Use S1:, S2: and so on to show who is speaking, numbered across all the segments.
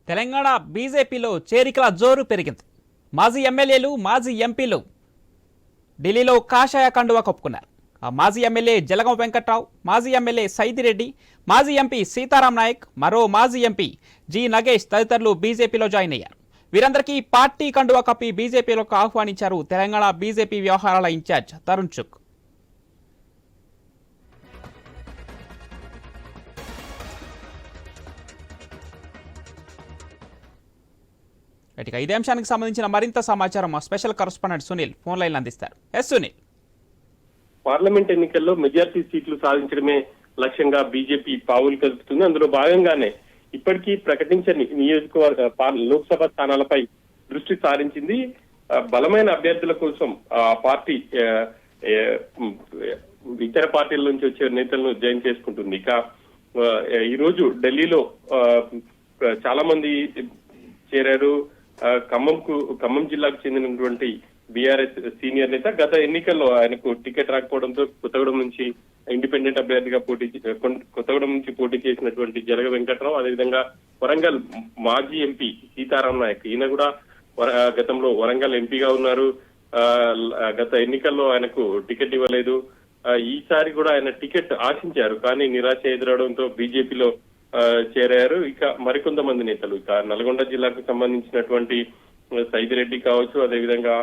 S1: తెలంగాణ బీజేపీలో చేరికల జోరు పెరిగింది. మాజీ ఎమ్మెల్యేలు, మాజీ ఎంపీలు ఢిల్లీలో కాషాయ కండువా కప్పుకున్నారు. మాజీ ఎమ్మెల్యే జలగం వెంకట్రావు, మాజీ ఎమ్మెల్యే సైదిరెడ్డి, మాజీ ఎంపీ సీతారాం నాయక్, మరో మాజీ ఎంపీ జి నగేష్ తదితరులు బీజేపీలో జాయిన్ అయ్యారు. వీరందరికీ పార్టీ కండువా కప్పి బీజేపీలోకి ఆహ్వానించారు తెలంగాణ బీజేపీ వ్యవహారాల ఇన్ఛార్జ్ తరుణ్ చుక్. ఇదే అంశానికి సంబంధించిన మరింత సమాచారం మా special correspondent Sunil phone line అందిస్తారు. ఎస్ సునీల్.
S2: పార్లమెంట్ ఎన్నికల్లో మెజార్టీ సీట్లు సాధించడమే లక్ష్యంగా బీజేపీ పావులు కలుపుతుంది. అందులో భాగంగానే ఇప్పటికీ ప్రకటించని నియోజకవర్గ లోక్సభ స్థానాలపై దృష్టి సారించింది. బలమైన అభ్యర్థుల కోసం ఆ పార్టీ ఇతర పార్టీల నుంచి వచ్చే నేతలను జాయిన్ చేసుకుంటుంది. ఇక ఈ రోజు ఢిల్లీలో చాలా మంది చేరారు. ఖమ్మం జిల్లాకు చెందినటువంటి బీఆర్ఎస్ సీనియర్ నేత గత ఎన్నికల్లో ఆయనకు టికెట్ రాకపోవడంతో కొత్తగూడెం నుంచి ఇండిపెండెంట్ అభ్యర్థిగా కొత్తగూడెం నుంచి పోటీ చేసినటువంటి జలగ వెంకట్రావు, అదేవిధంగా వరంగల్ మాజీ ఎంపీ సీతారాం నాయక్, ఈయన కూడా గతంలో వరంగల్ ఎంపీగా ఉన్నారు. గత ఎన్నికల్లో ఆయనకు టికెట్ ఇవ్వలేదు. ఈసారి కూడా ఆయన టికెట్ ఆశించారు, కానీ నిరాశ ఎదురవడంతో బీజేపీలో చేరారు. ఇక మరికొంతమంది నేతలు, ఇక నల్గొండ జిల్లాకు సంబంధించినటువంటి సైదిరెడ్డి కావచ్చు, అదేవిధంగా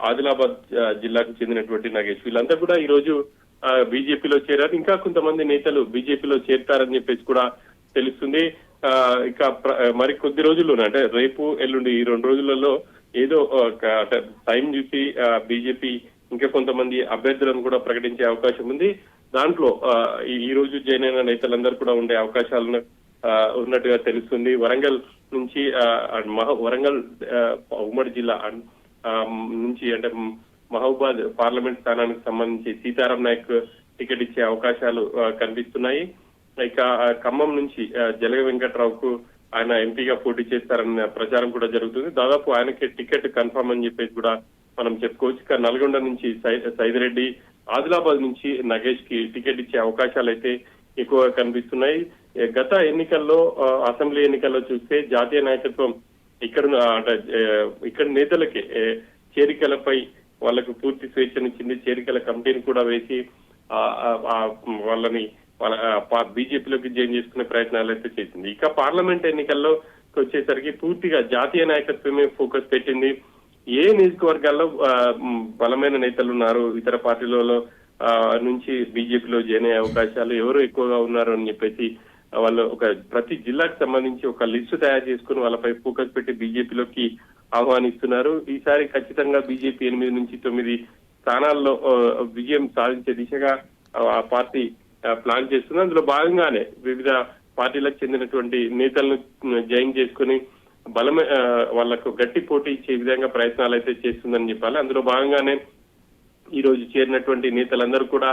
S2: ఆదిలాబాద్ జిల్లాకు చెందినటువంటి నగేష్, వీళ్ళంతా కూడా ఈ రోజు బీజేపీలో చేరారు. ఇంకా కొంతమంది నేతలు బీజేపీలో చేరుతారని చెప్పేసి కూడా తెలుస్తుంది. ఇక మరి కొద్ది రోజుల్లోనే, అంటే రేపు ఎల్లుండి ఈ 2 రోజులలో ఏదో టైం చూసి బీజేపీ ఇంకా కొంతమంది అభ్యర్థులను కూడా ప్రకటించే అవకాశం ఉంది. దాంట్లో ఈ రోజు జాయిన్ అయిన నేతలందరూ కూడా ఉండే అవకాశాలను ఉన్నట్టుగా తెలుస్తుంది. వరంగల్ నుంచి వరంగల్ ఉమ్మడి జిల్లా నుంచి, అంటే మహబూబాద్ పార్లమెంట్ స్థానానికి సంబంధించి సీతారాం నాయక్ టికెట్ ఇచ్చే అవకాశాలు కనిపిస్తున్నాయి. ఇక ఖమ్మం నుంచి జలగ వెంకట్రావుకు ఆయన ఎంపీగా పోటీ చేస్తారన్న ప్రచారం కూడా జరుగుతుంది. దాదాపు ఆయనకి టికెట్ కన్ఫర్మ్ అని చెప్పేసి కూడా మనం చెప్పుకోవచ్చు. ఇక నల్గొండ నుంచి సైదిరెడ్డి, ఆదిలాబాద్ నుంచి నగేష్ కి టికెట్ ఇచ్చే అవకాశాలు అయితే ఎక్కువగా కనిపిస్తున్నాయి. గత ఎన్నికల్లో, అసెంబ్లీ ఎన్నికల్లో చూస్తే జాతీయ నాయకత్వం ఇక్కడ నేతలకి చేరికలపై వాళ్ళకు పూర్తి స్వేచ్ఛనిచ్చింది. చేరికల కమిటీని కూడా వేసి వాళ్ళని బీజేపీలోకి జాయిన్ చేసుకునే ప్రయత్నాలు అయితే చేసింది. ఇక పార్లమెంట్ ఎన్నికల్లో వచ్చేసరికి పూర్తిగా జాతీయ నాయకత్వమే ఫోకస్ పెట్టింది. ఏ నియోజకవర్గాల్లో బలమైన నేతలు ఉన్నారు, ఇతర పార్టీలలో నుంచి బీజేపీలో జాయిన్ అయ్యే అవకాశాలు ఎవరు ఎక్కువగా ఉన్నారు అని చెప్పేసి వాళ్ళు ప్రతి జిల్లాకు సంబంధించి ఒక లిస్టు తయారు చేసుకుని వాళ్ళపై ఫోకస్ పెట్టి బీజేపీలోకి ఆహ్వానిస్తున్నారు. ఈసారి ఖచ్చితంగా బీజేపీ 8 నుంచి 9 స్థానాల్లో విజయం సాధించే దిశగా ఆ పార్టీ ప్లాన్ చేస్తుంది. అందులో భాగంగానే వివిధ పార్టీలకు చెందినటువంటి నేతలను జాయిన్ చేసుకుని వాళ్లకు గట్టి పోటీ ఇచ్చే విధంగా ప్రయత్నాలు అయితే చేస్తుందని చెప్పాలి. అందులో భాగంగానే ఈ రోజు చేరినటువంటి నేతలందరూ కూడా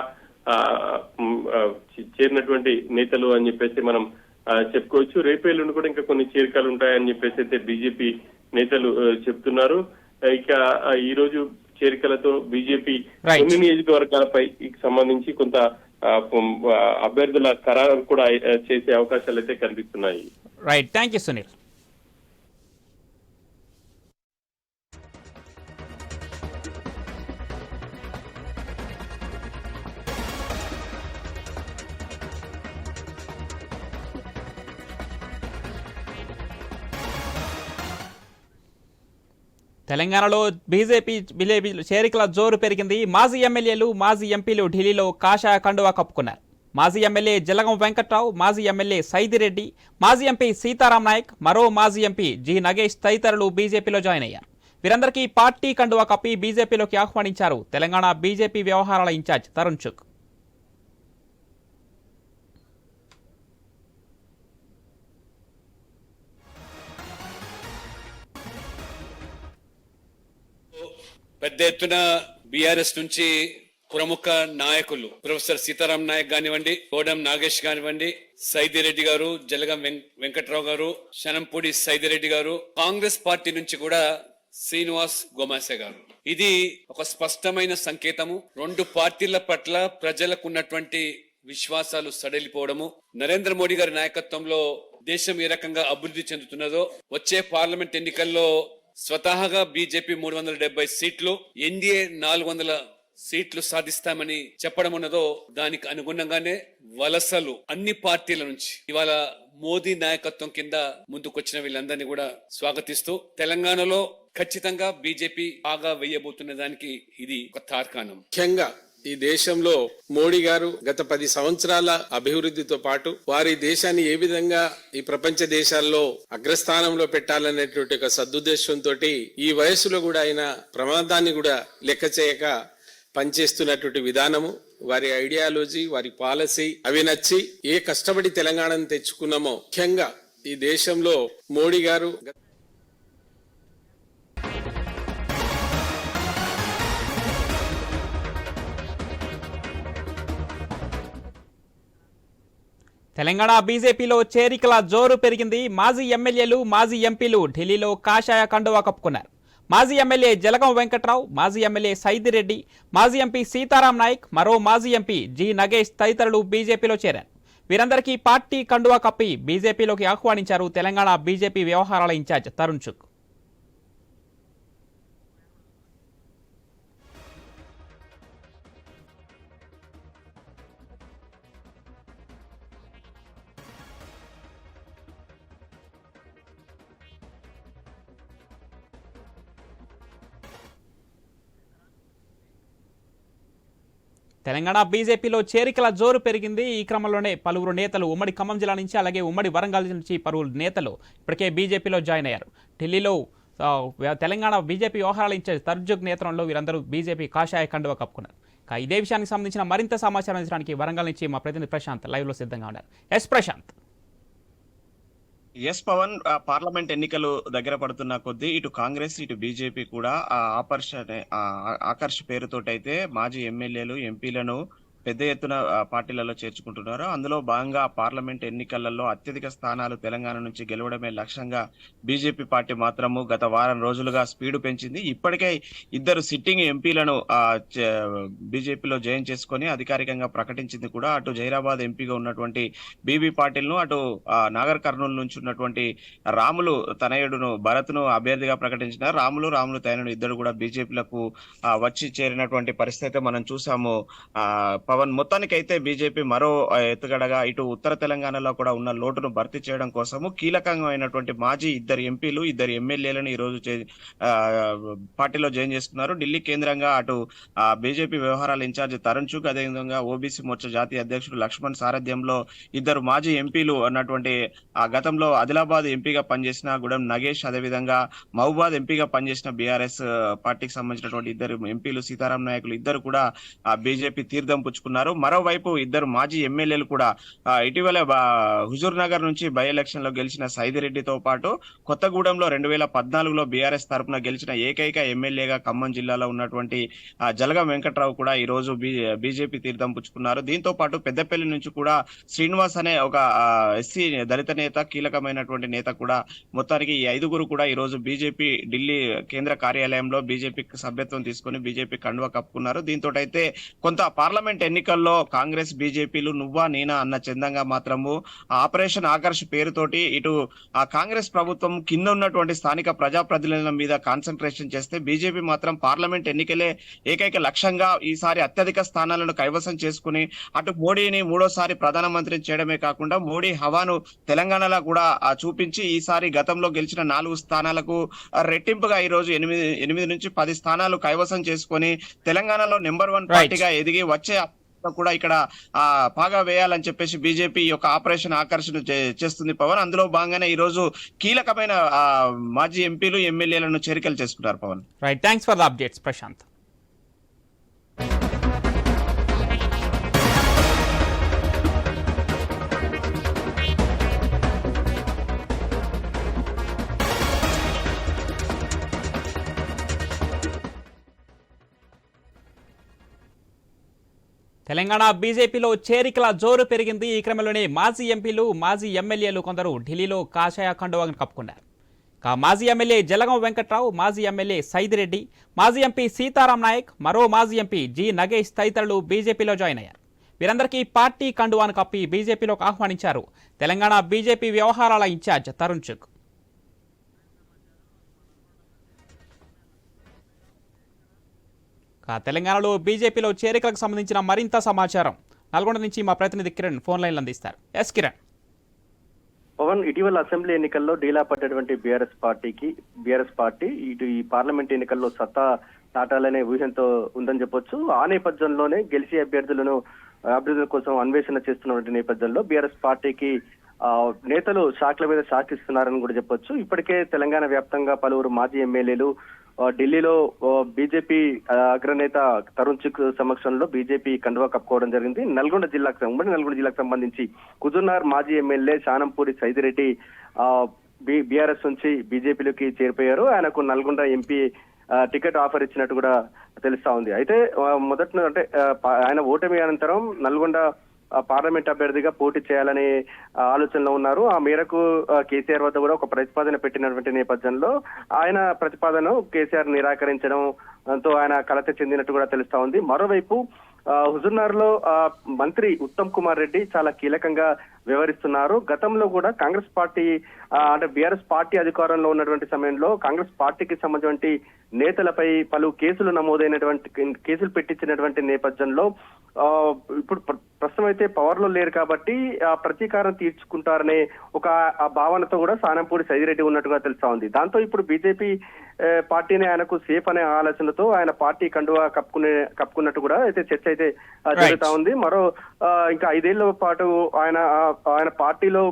S2: చేరినటువంటి నేతలు అని చెప్పేసి మనం చెప్పుకోవచ్చు. రేపేళ్ళుండి కూడా ఇంకా కొన్ని చేరికలు ఉంటాయని చెప్పేసి అయితే బీజేపీ నేతలు చెప్తున్నారు. ఇక ఈ రోజు చేరికలతో బీజేపీ కొన్ని నియోజకవర్గాలపై సంబంధించి కొంత అభ్యర్థుల ఖరారు కూడా చేసే అవకాశాలు అయితే కనిపిస్తున్నాయి.
S1: Right, thank you Sunil. తెలంగాణలో బీజేపీ చేరికల జోరు పెరిగింది. మాజీ ఎమ్మెల్యేలు, మాజీ ఎంపీలు ఢిల్లీలో కాషాయ కండువా కప్పుకున్నారు. మాజీ ఎమ్మెల్యే జలగం వెంకట్రావు, మాజీ ఎమ్మెల్యే సైదిరెడ్డి, మాజీ ఎంపీ సీతారాం నాయక్, మరో మాజీ ఎంపీ జి నగేష్ తదితరులు బీజేపీలో జాయిన్ అయ్యారు. వీరందరికీ పార్టీ కండువా కప్పి బీజేపీలోకి ఆహ్వానించారు తెలంగాణ బీజేపీ వ్యవహారాల ఇన్ఛార్జ్ తరుణ్ చుక్.
S3: పెద్ద ఎత్తున బీఆర్ఎస్ నుంచి ప్రముఖ నాయకులు ప్రొఫెసర్ సీతారాం నాయక్ కానివ్వండి, కోడం నాగేష్ కానివ్వండి, సైదిరెడ్డి గారు, జలగం వెంకట్రావు గారు, శనంపూడి సైదిరెడ్డి గారు, కాంగ్రెస్ పార్టీ నుంచి కూడా శ్రీనివాస్ గోమాసే గారు. ఇది ఒక స్పష్టమైన సంకేతము. 2 పార్టీల పట్ల ప్రజలకు ఉన్నటువంటి విశ్వాసాలు సడలిపోవడము, నరేంద్ర మోడీ గారి నాయకత్వంలో దేశం ఏ రకంగా అభివృద్ధి చెందుతున్నదో, వచ్చే పార్లమెంట్ ఎన్నికల్లో స్వతహాగా బీజేపీ 370 సీట్లు, ఎన్డీఏ 400 సీట్లు సాధిస్తామని చెప్పడం ఉన్నదో దానికి అనుగుణంగానే వలసలు అన్ని పార్టీల నుంచి ఇవాళ మోదీ నాయకత్వం కింద ముందుకొచ్చిన వీళ్ళందరినీ కూడా స్వాగతిస్తూ తెలంగాణలో ఖచ్చితంగా బీజేపీ బాగా వేయబోతున్న దానికి ఇది ఒక తార్కాణం.
S4: ముఖ్యంగా ఈ దేశంలో మోడీ గారు గత 10 సంవత్సరాల అభివృద్ధితో పాటు వారి దేశాన్ని ఏ విధంగా ఈ ప్రపంచ దేశాల్లో అగ్రస్థానంలో పెట్టాలనేటువంటి ఒక సదుద్దేశంతో ఈ వయసులో కూడా ఆయన ప్రమాదాన్ని కూడా లెక్క చేయక పనిచేస్తున్నటువంటి విధానము, వారి ఐడియాలజీ, వారి పాలసీ అవి నచ్చి ఏ కష్టపడి తెలంగాణను తెచ్చుకున్నామో ముఖ్యంగా ఈ దేశంలో మోడీ గారు
S1: తెలంగాణ బీజేపీలో చేరికల జోరు పెరిగింది. మాజీ ఎమ్మెల్యేలు, మాజీ ఎంపీలు ఢిల్లీలో కాషాయ కండువా కప్పుకున్నారు. మాజీ ఎమ్మెల్యే జలగం వెంకట్రావు, మాజీ ఎమ్మెల్యే సైదిరెడ్డి, మాజీ ఎంపీ సీతారాం నాయక్, మరో మాజీ ఎంపీ జి నగేష్ తదితరులు బీజేపీలో చేరారు. వీరందరికీ పార్టీ కండువా కప్పి బీజేపీలోకి ఆహ్వానించారు తెలంగాణ బీజేపీ వ్యవహారాల ఇన్ఛార్జ్ తరుణ్ చుక్. తెలంగాణ బీజేపీలో చేరికల జోరు పెరిగింది. ఈ క్రమంలోనే పలువురు నేతలు ఉమ్మడి ఖమ్మం జిల్లా నుంచి, అలాగే ఉమ్మడి వరంగల్ నుంచి పలువురు నేతలు ఇప్పటికే బీజేపీలో జాయిన్ అయ్యారు. ఢిల్లీలో తెలంగాణ బీజేపీ వ్యవహారాల ఇన్ఛార్జ్ తరుణ్ చుక్ నేతృత్వంలో వీరందరూ బీజేపీ కాషాయ కండువా కప్పుకున్నారు. ఇదే విషయానికి సంబంధించిన మరింత సమాచారం ఇచ్చడానికి వరంగల్ నుంచి మా ప్రతినిధి ప్రశాంత్ లైవ్ లో సిద్ధంగా ఉన్నారు. Yes Prashanth.
S5: Yes Pawan, parliament ఎన్నికలు దగ్గర పడుతున్న కొద్దీ ఇటు కాంగ్రెస్ ఇటు బీజేపీ కూడా ఆకర్ష్ పేరుతోటైతే మాజీ ఎమ్మెల్యేలు ఎంపీలను పెద్ద ఎత్తున పార్టీలలో చేర్చుకుంటున్నారు. అందులో భాగంగా పార్లమెంట్ ఎన్నికలలో అత్యధిక స్థానాలు తెలంగాణ నుంచి గెలవడమే లక్ష్యంగా బీజేపీ పార్టీ మాత్రము గత వారం రోజులుగా స్పీడ్ పెంచింది. ఇప్పటికే 2 సిట్టింగ్ ఎంపీలను బీజేపీలో జాయిన్ చేసుకుని అధికారికంగా ప్రకటించింది కూడా. అటు జైరాబాద్ ఎంపీగా ఉన్నటువంటి బీబీ పాటిల్ను, అటు నాగర్ కర్నూలు నుంచి ఉన్నటువంటి రాములు తనయుడును భరత్ను అభ్యర్థిగా ప్రకటించిన రాములు తనయుడు ఇద్దరు కూడా బీజేపీలకు వచ్చి చేరినటువంటి పరిస్థితి మనం చూసాము. పవన్, మొత్తానికైతే బీజేపీ మరో ఎత్తుగడగా ఇటు ఉత్తర తెలంగాణలో కూడా ఉన్న లోటును భర్తీ చేయడం కోసము కీలకమైనటువంటి మాజీ 2 ఎంపీలు 2 ఎమ్మెల్యేలను ఈ రోజు పార్టీలో జాయిన్ చేసుకున్నారు. ఢిల్లీ కేంద్రంగా అటు బీజేపీ వ్యవహారాల ఇన్ఛార్జ్ తరుణ్ చుక్, అదేవిధంగా ఓబీసీ మోర్చా జాతీయ అధ్యక్షుడు లక్ష్మణ్ సారథ్యంలో 2 మాజీ ఎంపీలు అన్నటువంటి గతంలో ఆదిలాబాద్ ఎంపీగా పనిచేసిన గూడెం నగేష్, అదేవిధంగా మహబూబాద్ ఎంపీగా పనిచేసిన బీఆర్ఎస్ పార్టీకి సంబంధించినటువంటి 2 ఎంపీలు సీతారాం నాయకులు ఇద్దరు కూడా బీజేపీ తీర్థం పుచ్చుకున్నారు. మరోవైపు 2 మాజీ ఎమ్మెల్యేలు కూడా ఇటీవల హుజూర్ నగర్ నుంచి బై ఎలక్షన్ లో గెలిచిన సైదిరెడ్డితో పాటు కొత్తగూడెంలో 2014లో బీఆర్ఎస్ తరఫున గెలిచిన ఏకైక ఎమ్మెల్యేగా ఖమ్మం జిల్లాలో ఉన్నటువంటి జలగం వెంకట్రావు కూడా ఈ రోజు బీజేపీ తీర్థం పుచ్చుకున్నారు. దీంతో పాటు పెద్దపల్లి నుంచి కూడా శ్రీనివాస్ అనే ఒక ఎస్సీ దళిత నేత, కీలకమైనటువంటి నేత కూడా, మొత్తానికి ఈ 5గురు కూడా ఈ రోజు బీజేపీ ఢిల్లీ కేంద్ర కార్యాలయంలో బీజేపీకి సభ్యత్వం తీసుకుని బీజేపీ కండువా కప్పుకున్నారు. దీంతో అయితే కొంత పార్లమెంట్ ఎన్నికల్లో కాంగ్రెస్ బీజేపీలు నువ్వా నేనా అన్న చందంగా మాత్రము ఆపరేషన్ ఆకర్ష్ పేరుతోటి ఇటు ఆ కాంగ్రెస్ ప్రభుత్వం కింద ఉన్నటువంటి స్థానిక ప్రజాప్రతినిధుల మీద కాన్సన్ట్రేషన్ చేస్తే, బీజేపీ మాత్రం పార్లమెంట్ ఎన్నికలే ఏకైక లక్ష్యంగా ఈసారి అత్యధిక స్థానాలను కైవసం చేసుకుని అటు మోడీని 3వ ప్రధానమంత్రిని చేయడమే కాకుండా మోడీ హవాను తెలంగాణలో కూడా చూపించి ఈసారి గతంలో గెలిచిన 4 స్థానాలకు రెట్టింపుగా ఈ రోజు 8 నుంచి 10 స్థానాలు కైవసం చేసుకుని తెలంగాణలో నెంబర్ 1 పార్టీగా ఎదిగి వచ్చే కూడా ఇక్కడ పాగా వేయాలని చెప్పేసి బీజేపీ యొక్క ఆపరేషన్ ఆకర్షణ చేస్తుంది పవన్. అందులో భాగంగానే ఈ రోజు కీలకమైన మాజీ ఎంపీలు ఎమ్మెల్యేలను చేరికలు చేసుకున్నారు Pawan.
S1: Right, thanks for the updates Prashanth. Telangana బీజేపీలో చేరికల జోరు పెరిగింది. ఈ క్రమంలోనే మాజీ ఎంపీలు, మాజీ ఎమ్మెల్యేలు కొందరు ఢిల్లీలో కాషాయ కండువాను కప్పుకున్నారు. మాజీ ఎమ్మెల్యే జలగం వెంకట్రావు, మాజీ ఎమ్మెల్యే సైదిరెడ్డి, మాజీ ఎంపీ సీతారాం నాయక్, మరో మాజీ ఎంపీ జి నగేష్ తదితరులు బీజేపీలో జాయిన్ అయ్యారు. వీరందరికీ పార్టీ కండువాను కప్పి బీజేపీలోకి ఆహ్వానించారు తెలంగాణ బీజేపీ వ్యవహారాల ఇన్ఛార్జ్ తరుణ్ చుగ్. తెలంగాణలో బీజేపీలో చేరికలకు సంబంధించిన మరింత సమాచారం నల్గొండ నుంచి మా ప్రతినిధి కిరణ్ ఫోన్ లైన్లో అందిస్తారు. ఎస్ కిరణ్.
S6: పవన్, ఇటీవల అసెంబ్లీ ఎన్నికల్లో డీలా పడ్డటువంటి బీఆర్ఎస్ పార్టీ ఇటు ఈ పార్లమెంట్ ఎన్నికల్లో సత్తా చాటాలనే ఊహంతో ఉందని చెప్పొచ్చు. ఆ నేపథ్యంలోనే గెలిచే అభ్యర్థుల కోసం అన్వేషణ చేస్తున్నటువంటి నేపథ్యంలో బీఆర్ఎస్ పార్టీకి నేతలు షాక్ల మీద షాక్ ఇస్తున్నారని కూడా చెప్పొచ్చు. ఇప్పటికే తెలంగాణ వ్యాప్తంగా పలువురు మాజీ ఎమ్మెల్యేలు ఢిల్లీలో బీజేపీ అగ్రనేత తరుణ్ చుగ్ సమక్షంలో బీజేపీ కండువా కప్పుకోవడం జరిగింది. నల్గొండ జిల్లాకు సంబంధించి కుజునార్ మాజీ ఎమ్మెల్యే శానంపూడి సైదిరెడ్డి బీఆర్ఎస్ నుంచి బీజేపీలోకి చేరిపోయారు. ఆయనకు నల్గొండ ఎంపీ టికెట్ ఆఫర్ ఇచ్చినట్టు కూడా తెలుస్తా ఉంది. అయితే మొదట ఆయన ఓటమి అనంతరం నల్గొండ పార్లమెంట్ అభ్యర్థిగా పోటీ చేయాలనే ఆలోచనలో ఉన్నారు. ఆ మేరకు కేసీఆర్ వద్ద కూడా ఒక ప్రతిపాదన పెట్టినటువంటి నేపథ్యంలో ఆయన ప్రతిపాదన కేసీఆర్ నిరాకరించడంతో ఆయన కలత చెందినట్టు కూడా తెలుస్తా ఉంది. మరోవైపు హుజూర్నగర్ లో మంత్రి ఉత్తమ్ కుమార్ రెడ్డి చాలా కీలకంగా వ్యవహరిస్తున్నారు. గతంలో కూడా కాంగ్రెస్ పార్టీ బీఆర్ఎస్ పార్టీ అధికారంలో ఉన్నటువంటి సమయంలో కాంగ్రెస్ పార్టీకి సంబంధించిన నేతలపై పలు కేసులు పెట్టించినటువంటి నేపథ్యంలో ఇప్పుడు ప్రస్తుతం అయితే పవర్ లో లేరు కాబట్టి ప్రతీకారం తీర్చుకుంటారనే ఒక భావనతో కూడా శానంపూడి సైదిరెడ్డి ఉన్నట్టుగా తెలుస్తా ఉంది. దాంతో ఇప్పుడు బీజేపీ పార్టీని ఆయనకు సేఫ్ అనే ఆలోచనతో ఆయన పార్టీ కండువా కప్పుకున్నట్టు కూడా అయితే చర్చ అయితే జరుగుతా ఉంది. మరో ఇంకా 5 ఏళ్ల పాటు ఆయన పార్టీలో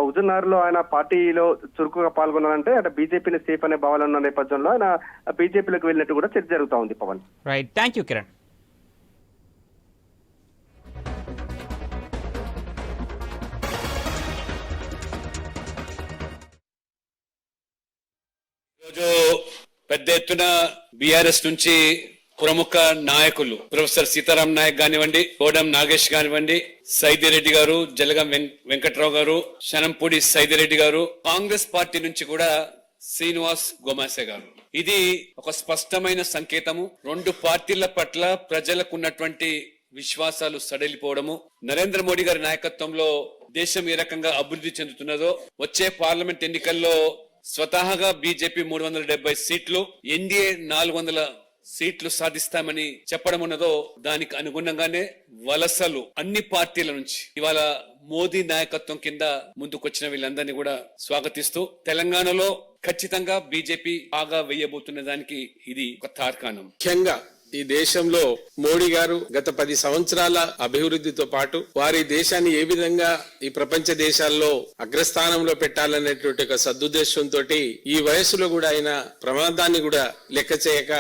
S6: హుజూర్నగర్ లో ఆయన పార్టీలో చురుకుగా పాల్గొన్నారంటే బీజేపీని సేఫ్ అనే భావన ఉన్న నేపథ్యంలో ఆయన బీజేపీలోకి వెళ్ళినట్టు కూడా చర్చ జరుగుతా ఉంది. Pawan,
S1: right, thank you Kiran.
S3: ఈరోజు పెద్ద ఎత్తున బీఆర్ఎస్ నుంచి ప్రముఖ నాయకులు ప్రొఫెసర్ సీతారాం నాయక్ కానివ్వండి, కోడం నాగేష్ కానివ్వండి, సైదిరెడ్డి గారు, జలగం వెంకట్రావు గారు, శనంపూడి సైదిరెడ్డి గారు, కాంగ్రెస్ పార్టీ నుంచి కూడా శ్రీనివాస్ గోమాసే గారు. ఇది ఒక స్పష్టమైన సంకేతము. 2 పార్టీల పట్ల ప్రజలకు ఉన్నటువంటి విశ్వాసాలు సడలిపోవడము, నరేంద్ర మోడీ గారి నాయకత్వంలో దేశం ఏ రకంగా అభివృద్ధి చెందుతున్నదో, వచ్చే పార్లమెంట్ ఎన్నికల్లో స్వతహాగా బీజేపీ 370 సీట్లు, ఎన్డీఏ 400 సీట్లు సాధిస్తామని చెప్పడం ఉన్నదో దానికి అనుగుణంగానే వలసలు అన్ని పార్టీల నుంచి ఇవాళ మోదీ నాయకత్వం కింద ముందుకొచ్చిన వీళ్ళందరినీ కూడా స్వాగతిస్తూ తెలంగాణలో ఖచ్చితంగా బీజేపీ బాగా వేయబోతున్న దానికి ఇది ఒక తార్కాణం.
S4: ముఖ్యంగా ఈ దేశంలో మోడీ గారు గత 10 సంవత్సరాల అభివృద్ధితో పాటు వారి దేశాన్ని ఏ విధంగా ఈ ప్రపంచ దేశాల్లో అగ్రస్థానంలో పెట్టాలనేటువంటి ఒక సదుద్దేశంతో ఈ వయసులో కూడా ఆయన ప్రమాదాన్ని కూడా లెక్క చేయక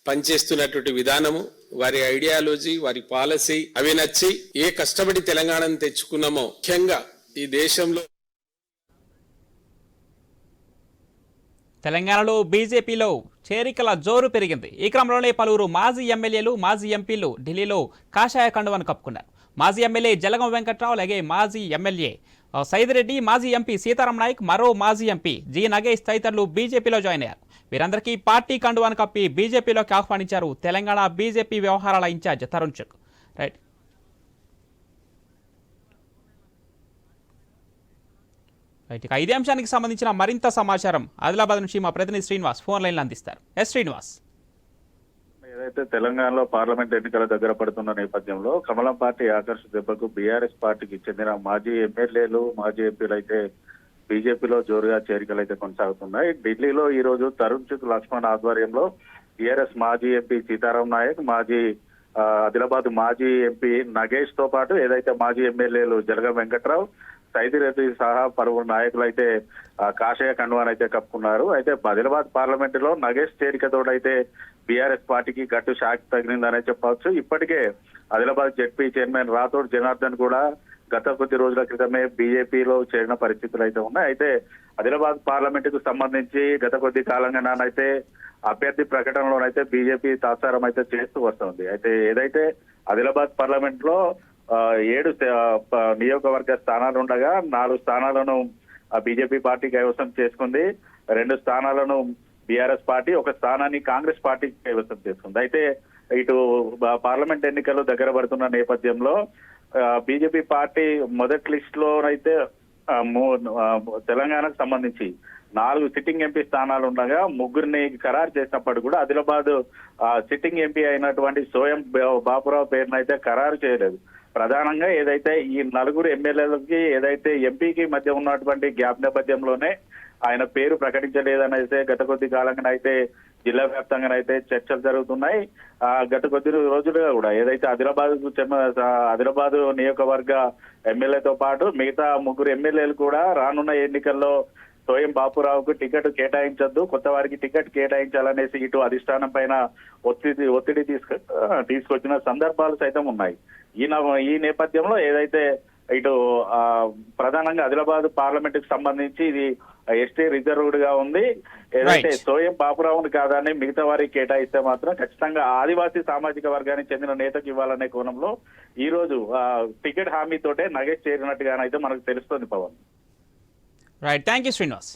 S4: పనిచేస్తున్నటువంటి విధానము, వారి ఐడియాలజీ, వారి పాలసీ అవి నచ్చి ఏ కష్టపడి తెలంగాణను తెచ్చుకున్నామో ముఖ్యంగా ఈ దేశంలో
S1: తెలంగాణలో బీజేపీలో చేరికల జోరు పెరిగింది. ఈ క్రమంలోనే పలువురు మాజీ ఎమ్మెల్యేలు, మాజీ ఎంపీలు ఢిల్లీలో కాషాయ కండువాను కప్పుకున్నారు. మాజీ ఎమ్మెల్యే జలగం వెంకట్రావు, అలాగే మాజీ ఎమ్మెల్యే సైదిరెడ్డి, మాజీ ఎంపీ సీతారాం నాయక్, మరో మాజీ ఎంపీ జి నగేష్ తదితరులు బీజేపీలో జాయిన్ అయ్యారు. వీరందరికీ పార్టీ కండువాను కప్పి బీజేపీలోకి ఆహ్వానించారు తెలంగాణ బీజేపీ వ్యవహారాల ఇన్ఛార్జ్ తరుణ్ చుగ్. రైట్, ఇక ఇదే అంశానికి సంబంధించిన మరింత సమాచారం ఆదిలాబాద్ నుంచి మా ప్రతినిధి శ్రీనివాస్ ఫోన్ లైన్లో అందిస్తారు. ఎస్ శ్రీనివాస్.
S7: ఏదైతే తెలంగాణలో పార్లమెంట్ ఎన్నికల దగ్గర పడుతున్న నేపథ్యంలో కమలం పార్టీ ఆకర్ష దెబ్బకు బీఆర్ఎస్ పార్టీకి చెందిన మాజీ ఎమ్మెల్యేలు, మాజీ ఎంపీలు అయితే బీజేపీలో జోరుగా చేరికలు అయితే కొనసాగుతున్నాయి. ఢిల్లీలో ఈ రోజు తరుణ్ చుగ్ లక్ష్మణ్ ఆధ్వర్యంలో టీఆర్ఎస్ మాజీ ఎంపీ సీతారాం నాయక్, ఆదిలాబాద్ మాజీ ఎంపీ నగేష్ తో పాటు ఏదైతే మాజీ ఎమ్మెల్యేలు జలగం వెంకట్రావు, సైదిరెడ్డి సహా పలువురు నాయకులు అయితే కాషాయ కండువాను అయితే కప్పుకున్నారు. అయితే ఆదిలాబాద్ పార్లమెంట్ లో నగేష్ చేరికతోడైతే బీఆర్ఎస్ పార్టీకి గట్టు షాక్ తగిలిందనే చెప్పవచ్చు. ఇప్పటికే ఆదిలాబాద్ జెడ్పీ చైర్మన్ రాథోడ్ జనార్దన్ కూడా గత కొద్ది రోజుల క్రితమే బీజేపీలో చేరిన పరిస్థితులు అయితే ఉన్నాయి. అయితే ఆదిలాబాద్ పార్లమెంట్ కు సంబంధించి గత కొద్ది కాలంగానైతే అభ్యర్థి ప్రకటనలోనైతే బీజేపీ తాత్సారం అయితే చేస్తూ వస్తుంది. అయితే ఏదైతే ఆదిలాబాద్ పార్లమెంట్ లో 7 నియోజకవర్గ స్థానాలు ఉండగా 4 స్థానాలను బీజేపీ పార్టీ కైవసం చేసుకుంది, 2 స్థానాలను బీఆర్ఎస్ పార్టీ, 1 స్థానాన్ని కాంగ్రెస్ పార్టీ కైవసం చేసుకుంది. అయితే ఇటు పార్లమెంట్ ఎన్నికలు దగ్గర పడుతున్న నేపథ్యంలో బీజేపీ పార్టీ మొదటి లిస్ట్ లోనైతే తెలంగాణకు సంబంధించి 4 సిట్టింగ్ ఎంపీ స్థానాలు ఉండగా 3ని ఖరారు చేసినప్పుడు కూడా ఆదిలాబాద్ సిట్టింగ్ ఎంపీ అయినటువంటి సోయం బాపురావు పేరునైతే ఖరారు చేయలేదు. ప్రధానంగా ఏదైతే ఈ 4 ఎమ్మెల్యేలకి ఏదైతే ఎంపీకి మధ్య ఉన్నటువంటి గ్యాప్ నేపథ్యంలోనే ఆయన పేరు ప్రకటించలేదనైతే గత కొద్ది కాలంగానైతే జిల్లా వ్యాప్తంగానైతే చర్చలు జరుగుతున్నాయి. గత కొద్ది రోజులుగా కూడా ఏదైతే ఆదిలాబాద్ నియోజకవర్గ ఎమ్మెల్యేతో పాటు మిగతా 3 ఎమ్మెల్యేలు కూడా రానున్న ఎన్నికల్లో సోయం బాపురావుకు టికెట్ కేటాయించొద్దు, కొత్త వారికి టికెట్ కేటాయించాలనేసి ఇటు అధిష్టానం పైన ఒత్తిడి తీసుకొచ్చిన సందర్భాలు సైతం ఉన్నాయి. ఈ నేపథ్యంలో ఏదైతే ఇటు ప్రధానంగా ఆదిలాబాద్ పార్లమెంట్ కి సంబంధించి ఇది ఎస్టీ రిజర్వ్డ్ గా ఉంది. ఏదైతే సోయం బాపురావుని కాదని మిగతా వారికి కేటాయిస్తే మాత్రం ఖచ్చితంగా ఆదివాసీ సామాజిక వర్గానికి చెందిన నేతకు ఇవ్వాలనే కోణంలో ఈ రోజు టికెట్ హామీతోటే నగేష్ చేరినట్టుగానైతే మనకు తెలుస్తోంది Pawan.
S1: Right, thank you Srinivas.